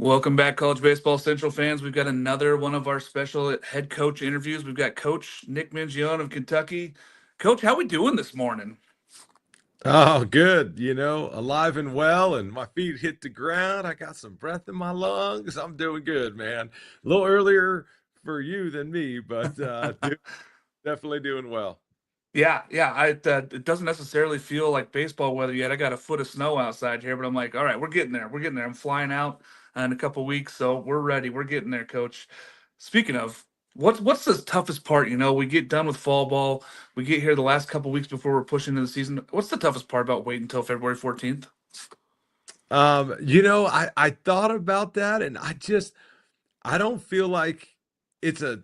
Welcome back, College Baseball Central fans. We've got another one of our special head coach interviews. We've got Coach Nick Mingione of Kentucky. Coach, how we doing this morning? Oh, good. Alive and well, and my feet hit the ground. I got some breath in my lungs. I'm doing good, man. A little earlier for you than me, but definitely doing well. Yeah. It doesn't necessarily feel like baseball weather yet. I got a foot of snow outside here, but I'm like, all right, we're getting there. We're getting there. I'm flying out in a couple weeks, so we're ready. We're getting there, Coach. Speaking of, what's the toughest part? We get done with fall ball. We get here the last couple weeks before we're pushing into the season. What's the toughest part about waiting until February 14th? I thought about that, and I don't feel like it's a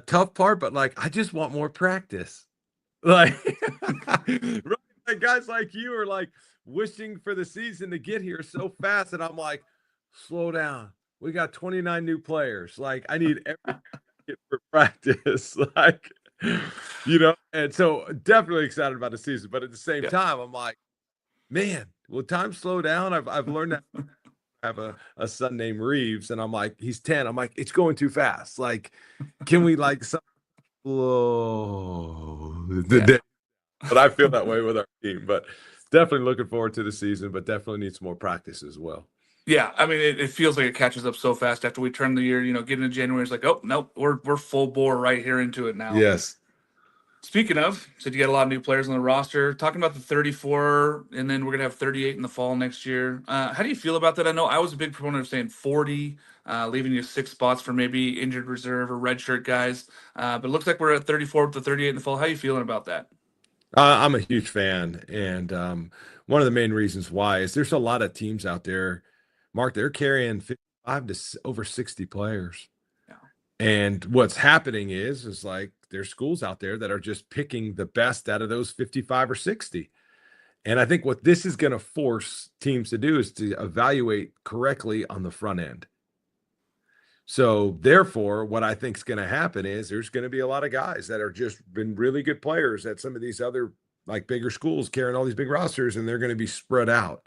tough part, but like I just want more practice. Like, right, like guys like you are like wishing for the season to get here so fast, and I'm like, slow down. We got 29 new players. Like, I need every get for practice. And so definitely excited about the season. But at the same Yeah. time, I'm like, man, will time slow down? I've learned that I have a son named Reeves, and I'm like, he's 10. I'm like, it's going too fast. Like, can we like slow the Yeah. day? But I feel that way with our team. But definitely looking forward to the season, but definitely needs more practice as well. Yeah, I mean, it feels like it catches up so fast after we turn the year. Get into January. It's like, oh nope, we're full bore right here into it now. Yes. Speaking of, said you got a lot of new players on the roster. Talking about the 34, and then we're gonna have 38 in the fall next year. How do you feel about that? I know I was a big proponent of saying 40, leaving you 6 spots for maybe injured reserve or redshirt guys. But it looks like we're at 34 with the 38 in the fall. How you feeling about that? I'm a huge fan, and one of the main reasons why is there's a lot of teams out there, Mark. They're carrying 55 to over 60 players, Yeah. and what's happening is like there's schools out there that are just picking the best out of those 55 or 60. And I think what this is going to force teams to do is to evaluate correctly on the front end. So therefore, what I think is going to happen is there's going to be a lot of guys that are just been really good players at some of these other like bigger schools carrying all these big rosters, and they're going to be spread out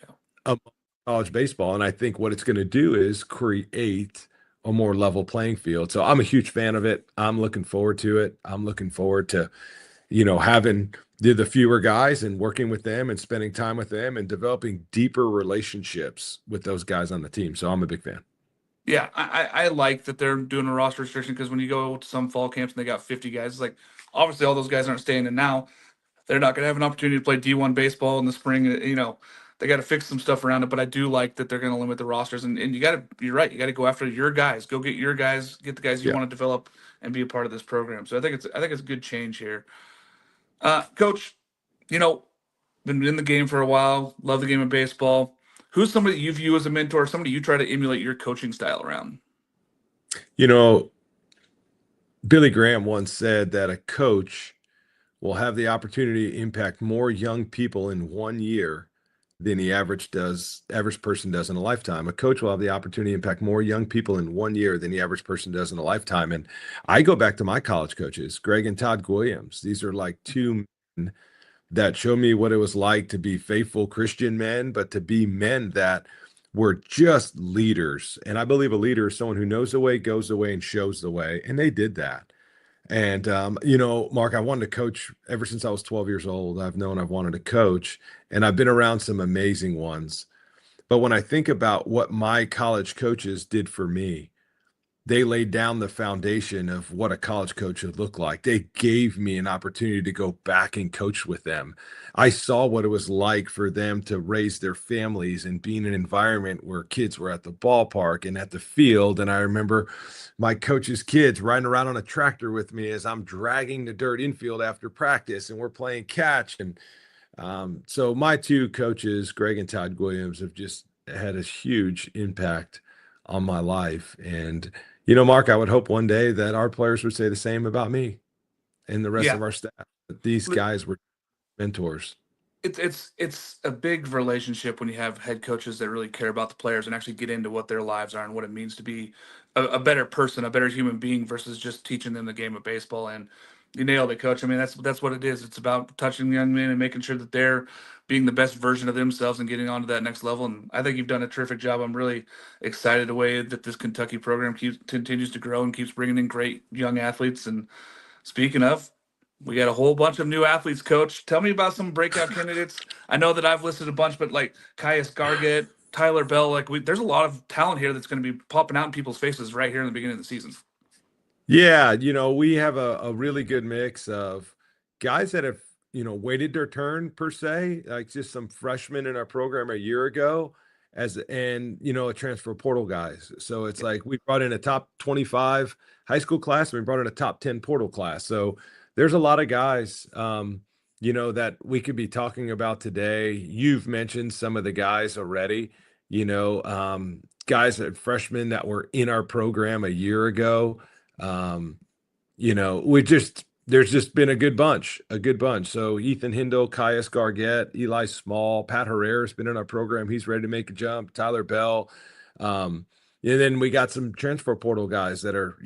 Yeah. among college baseball. And I think what it's going to do is create a more level playing field. So I'm a huge fan of it. I'm looking forward to it. I'm looking forward to, having the fewer guys and working with them and spending time with them and developing deeper relationships with those guys on the team. So I'm a big fan. Yeah, I like that they're doing a roster restriction because when you go to some fall camps and they got 50 guys, it's like obviously all those guys aren't staying in now. They're not going to have an opportunity to play D1 baseball in the spring. They got to fix some stuff around it, but I do like that they're going to limit the rosters. And you're right, you got to go after your guys. Go get your guys, get the guys you Yeah. want to develop and be a part of this program. So I think it's a good change here. Coach, you know, been in the game for a while, love the game of baseball. Who's somebody you view as a mentor, somebody you try to emulate your coaching style around? You know, Billy Graham once said that a coach will have the opportunity to impact more young people in 1 year than the average person does in a lifetime. A coach will have the opportunity to impact more young people in 1 year than the average person does in a lifetime. And I go back to my college coaches, Greg and Todd Williams. These are like two men that showed me what it was like to be faithful Christian men, but to be men that were just leaders. And I believe a leader is someone who knows the way, goes the way, and shows the way. And they did that. And, Mark, I wanted to coach ever since I was 12 years old. I've known I've wanted to coach, and I've been around some amazing ones. But when I think about what my college coaches did for me, they laid down the foundation of what a college coach should look like. They gave me an opportunity to go back and coach with them. I saw what it was like for them to raise their families and be in an environment where kids were at the ballpark and at the field. And I remember my coach's kids riding around on a tractor with me as I'm dragging the dirt infield after practice and we're playing catch. And so my two coaches, Greg and Todd Williams, have just had a huge impact on my life. And Mark, I would hope one day that our players would say the same about me and the rest Yeah. of our staff. That these guys were mentors. It's a big relationship when you have head coaches that really care about the players and actually get into what their lives are and what it means to be a better person, a better human being versus just teaching them the game of baseball. And you nailed it, coach. I mean, that's what it is. It's about touching young men and making sure that they're being the best version of themselves and getting on to that next level. And I think you've done a terrific job. I'm really excited the way that this Kentucky program continues to grow and keeps bringing in great young athletes. And speaking of, we got a whole bunch of new athletes, coach. Tell me about some breakout candidates. I know that I've listed a bunch, but like Caius Gargett, Tyler Bell, there's a lot of talent here that's going to be popping out in people's faces right here in the beginning of the season. Yeah, we have a really good mix of guys that have, waited their turn per se, like just some freshmen in our program a year ago a transfer portal guys. So it's like we brought in a top 25 high school class and we brought in a top 10 portal class. So there's a lot of guys that we could be talking about today. You've mentioned some of the guys already, guys that freshmen that were in our program a year ago. um, there's just been a good bunch, a good bunch. So Ethan Hindle, Caius Gargett, Eli Small, Pat Herrera's been in our program. He's ready to make a jump. Tyler Bell. Um, and then we got some transfer portal guys that are,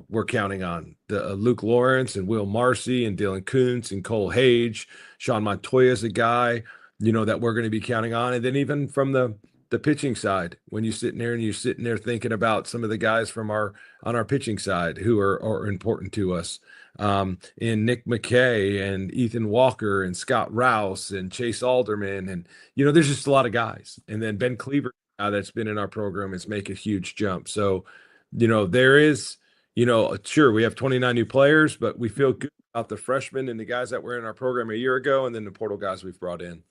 we're counting on the Luke Lawrence and Will Marcy and Dylan Kuntz and Cole Hage. Sean Montoya's a guy, that we're going to be counting on. And then even from the pitching side, when you're sitting there thinking about some of the guys from on our pitching side who are important to us, in Nick McKay and Ethan Walker and Scott Rouse and Chase Alderman. And, there's just a lot of guys. And then Ben Cleaver, that's been in our program, is make a huge jump. So, there is, sure, we have 29 new players, but we feel good about the freshmen and the guys that were in our program a year ago, and then the portal guys we've brought in.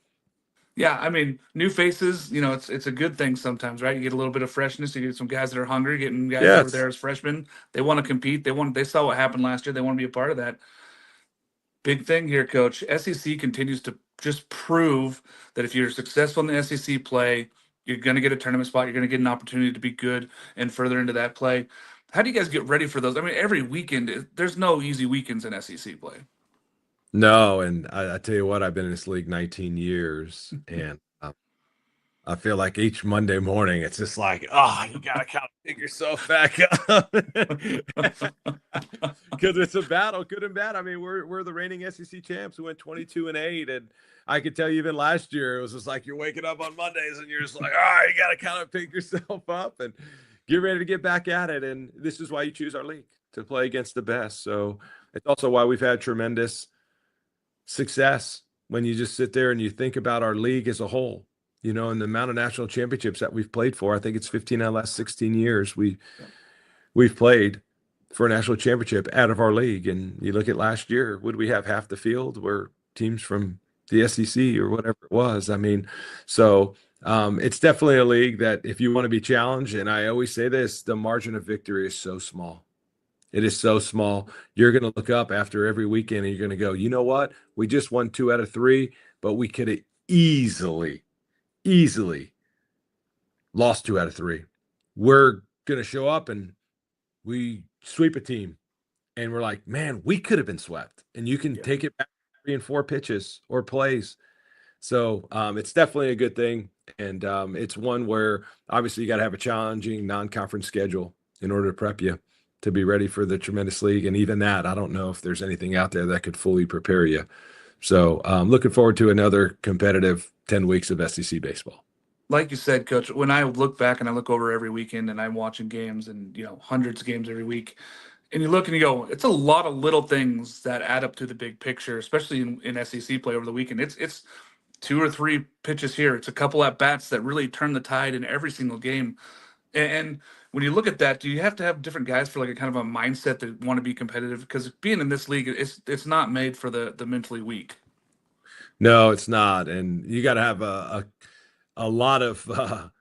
Yeah, I mean, new faces, it's a good thing sometimes, right? You get a little bit of freshness, you get some guys that are hungry, getting guys that were Yes. there as freshmen. They want to compete. They saw what happened last year. They want to be a part of that. Big thing here, coach. SEC continues to just prove that if you're successful in the SEC play, you're going to get a tournament spot. You're going to get an opportunity to be good and further into that play. How do you guys get ready for those? I mean, every weekend, there's no easy weekends in SEC play. No, and I tell you what, I've been in this league 19 years, and I feel like each Monday morning, it's just like, oh, you gotta kind of pick yourself back up because it's a battle, good and bad. I mean, we're the reigning SEC champs who went 22-8, and I could tell you even last year it was just like you're waking up on Mondays and you're just like, oh, you gotta kind of pick yourself up and get ready to get back at it. And this is why you choose our league, to play against the best. So it's also why we've had tremendous success when you just sit there and you think about our league as a whole, and the amount of national championships that we've played for. I think it's 15 out of the last 16 years we've played for a national championship out of our league. And you look at last year, would we have half the field were teams from the SEC or whatever it was? I mean, so it's definitely a league that if you want to be challenged, and I always say this, the margin of victory is so small. It is so small. You're going to look up after every weekend and you're going to go, you know what? We just won 2 out of 3, but we could have easily lost 2 out of 3. We're going to show up and we sweep a team and we're like, man, we could have been swept. And you can take it back 3 and 4 pitches or plays. So it's definitely a good thing. And it's one where obviously you got to have a challenging non-conference schedule in order to prep you to be ready for the tremendous league. And even that, I don't know if there's anything out there that could fully prepare you. So looking forward to another competitive 10 weeks of SEC baseball. Like you said, coach, when I look back and I look over every weekend and I'm watching games and, hundreds of games every week, and you look and you go, it's a lot of little things that add up to the big picture, especially in SEC play over the weekend. It's 2 or 3 pitches here. It's a couple at bats that really turn the tide in every single game. And when you look at that, do you have to have different guys for like a kind of a mindset that want to be competitive? Because being in this league, it's not made for the mentally weak. No, it's not. And you got to have a lot of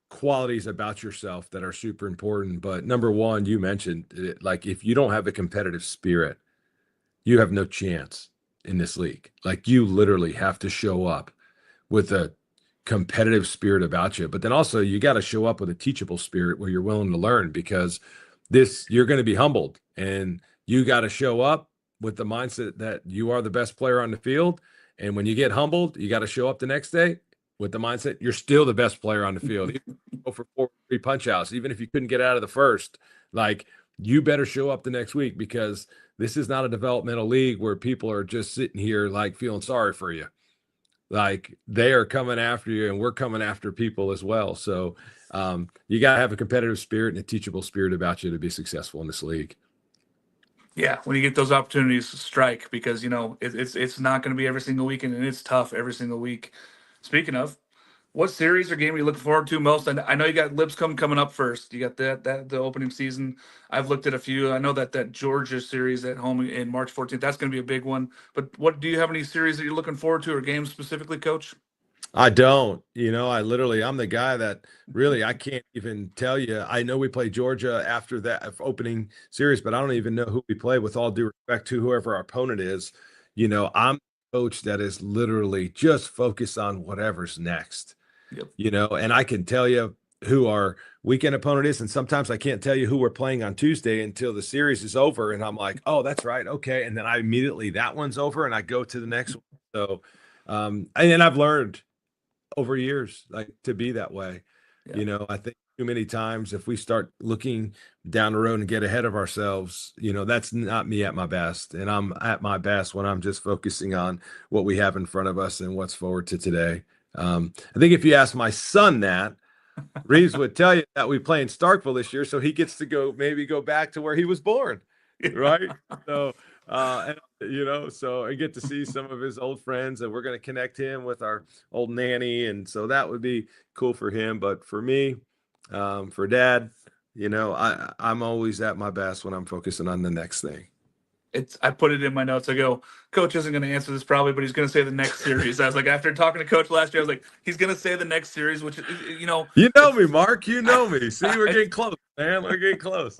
qualities about yourself that are super important. But number one, you mentioned it, like if you don't have a competitive spirit, you have no chance in this league. Like you literally have to show up with a competitive spirit about you, but then also you got to show up with a teachable spirit where you're willing to learn, because you're going to be humbled, and you got to show up with the mindset that you are the best player on the field. And when you get humbled, you got to show up the next day with the mindset you're still the best player on the field. Even if you go for 4 punch outs, even if you couldn't get out of the first, like you better show up the next week, because this is not a developmental league where people are just sitting here like feeling sorry for you. Like they are coming after you, and we're coming after people as well. So you got to have a competitive spirit and a teachable spirit about you to be successful in this league. Yeah, when you get those opportunities, strike because it's not going to be every single weekend, and it's tough every single week. Speaking of, what series or game are you looking forward to most? I know you got Lipscomb coming up first. You got that the opening season. I've looked at a few. I know that Georgia series at home in March 14th. That's going to be a big one. But what do you have any series that you're looking forward to or games specifically, Coach? I don't, I'm the guy that really, I can't even tell you. I know we play Georgia after that opening series, but I don't even know who we play with all due respect to whoever our opponent is. I'm a coach that is literally just focused on whatever's next, Yep. and I can tell you who our weekend opponent is. And sometimes I can't tell you who we're playing on Tuesday until the series is over. And I'm like, oh, that's right. Okay. And then that one's over and I go to the next one. So, and I've learned over years, like to be that way. Yeah. I think too many times if we start looking down the road and get ahead of ourselves, that's not me at my best. And I'm at my best when I'm just focusing on what we have in front of us and what's forward to today. I think if you ask my son that, Reeves would tell you that we play in Starkville this year, so he gets to maybe go back to where he was born, right? So, so I get to see some of his old friends, and we're going to connect him with our old nanny, and so that would be cool for him. But for me, for Dad, I'm always at my best when I'm focusing on the next thing. I put it in my notes. I go, Coach isn't going to answer this probably, but he's going to say the next series. I was like, after talking to Coach last year, I was like, he's going to say the next series, which You know it's me, Mark. You know me. See, we're I, getting close, man. We're getting close.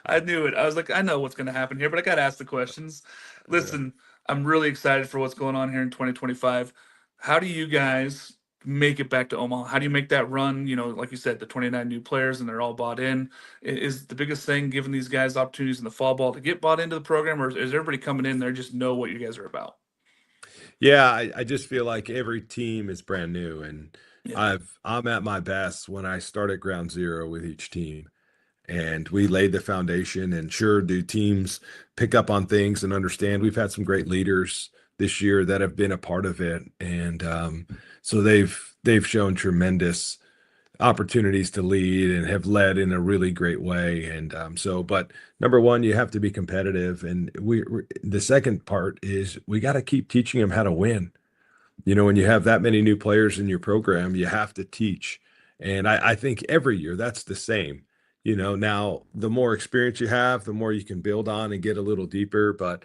I knew it. I was like, I know what's going to happen here, but I got to ask the questions. Yeah. Listen, I'm really excited for what's going on here in 2025. How do you guys make it back to Omaha? How do you make that run? Like you said, the 29 new players and they're all bought in. Is the biggest thing giving these guys opportunities in the fall ball to get bought into the program, or is everybody coming in there just know what you guys are about? Yeah, I just feel like every team is brand new, and Yeah. I'm at my best when I start at ground zero with each team. And we laid the foundation, and sure, do teams pick up on things and understand? We've had some great leaders this year that have been a part of it, and so they've shown tremendous opportunities to lead and have led in a really great way. And but number one, you have to be competitive, and the second part is we got to keep teaching them how to win. When you have that many new players in your program, you have to teach. And I think every year that's the same. Now the more experience you have, the more you can build on and get a little deeper. But,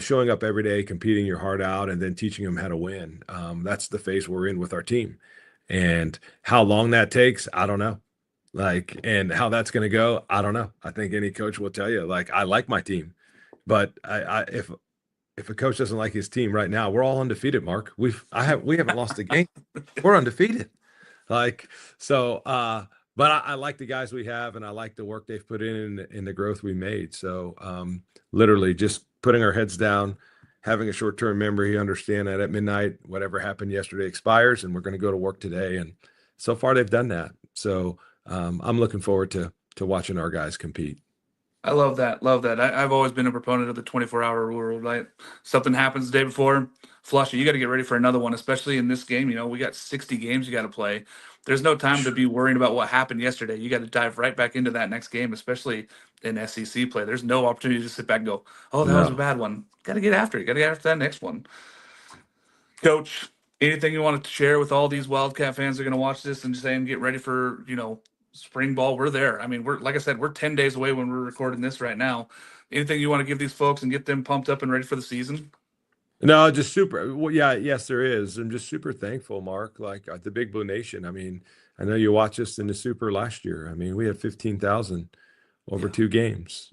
showing up every day, competing your heart out, and then teaching them how to win. That's the phase we're in with our team. And how long that takes, I don't know. And how that's going to go, I don't know. I think any coach will tell you, like, I like my team, but if a coach doesn't like his team right now, we're all undefeated, Mark. We haven't lost a game. We're undefeated. Like, so but I like the guys we have, and I like the work they've put in the growth we made. So literally just putting our heads down, having a short-term memory, understand that at midnight, whatever happened yesterday expires, and we're going to go to work today. And so far they've done that. So I'm looking forward to watching our guys compete. I love that. Love that. I've always been a proponent of the 24-hour rule, right? Something happens the day before, flush it. You got to get ready for another one, especially in this game. We got 60 games you got to play. There's no time to be worrying about what happened yesterday. You got to dive right back into that next game, especially in SEC play. There's no opportunity to sit back and go, oh, that was a No. bad one. Got to get after it. Got to get after that next one. Coach, anything you wanted to share with all these Wildcat fans that are going to watch this and saying get ready for, spring ball? We're there. I mean, we're like I said, we're 10 days away when we're recording this right now. Anything you want to give these folks and get them pumped up and ready for the season? No, just super. Well, yeah, yes, there is. I'm just super thankful, Mark. Like the Big Blue Nation. I mean, I know you watched us in the Super last year. I mean, we had 15,000 over Yeah. 2 games.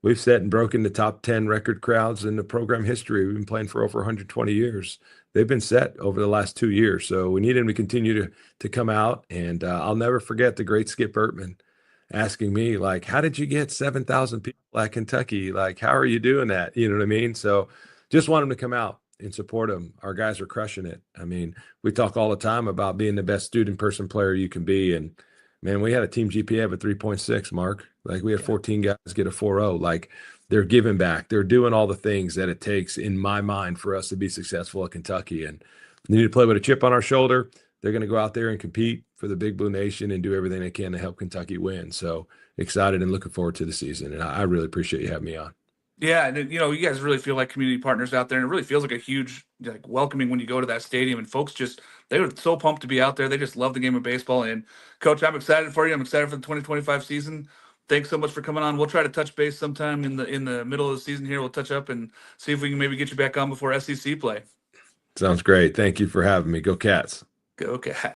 We've set and broken the top 10 record crowds in the program history. We've been playing for over 120 years. They've been set over the last 2 years. So we need them to continue to come out. And I'll never forget the great Skip Burtman asking me, like, how did you get 7,000 people at Kentucky? Like, how are you doing that? You know what I mean? So just want them to come out and support them. Our guys are crushing it. I mean, we talk all the time about being the best student person player you can be. And man, we had a team GPA of a 3.6, Mark. Like we had Yeah. 14 guys get a 4.0. Like They're giving back. They're doing all the things that it takes, in my mind, for us to be successful at Kentucky. And we need to play with a chip on our shoulder. They're going to go out there and compete for the Big Blue Nation and do everything they can to help Kentucky win. So excited and looking forward to the season. And I really appreciate you having me on. Yeah, and you guys really feel like community partners out there, and it really feels like a huge like welcoming when you go to that stadium, and folks just they were so pumped to be out there. They just love the game of baseball. And Coach, I'm excited for you. I'm excited for the 2025 season. Thanks so much for coming on. We'll try to touch base sometime in the middle of the season here. We'll touch up and see if we can maybe get you back on before SEC play. Sounds great. Thank you for having me. Go Cats. Okay.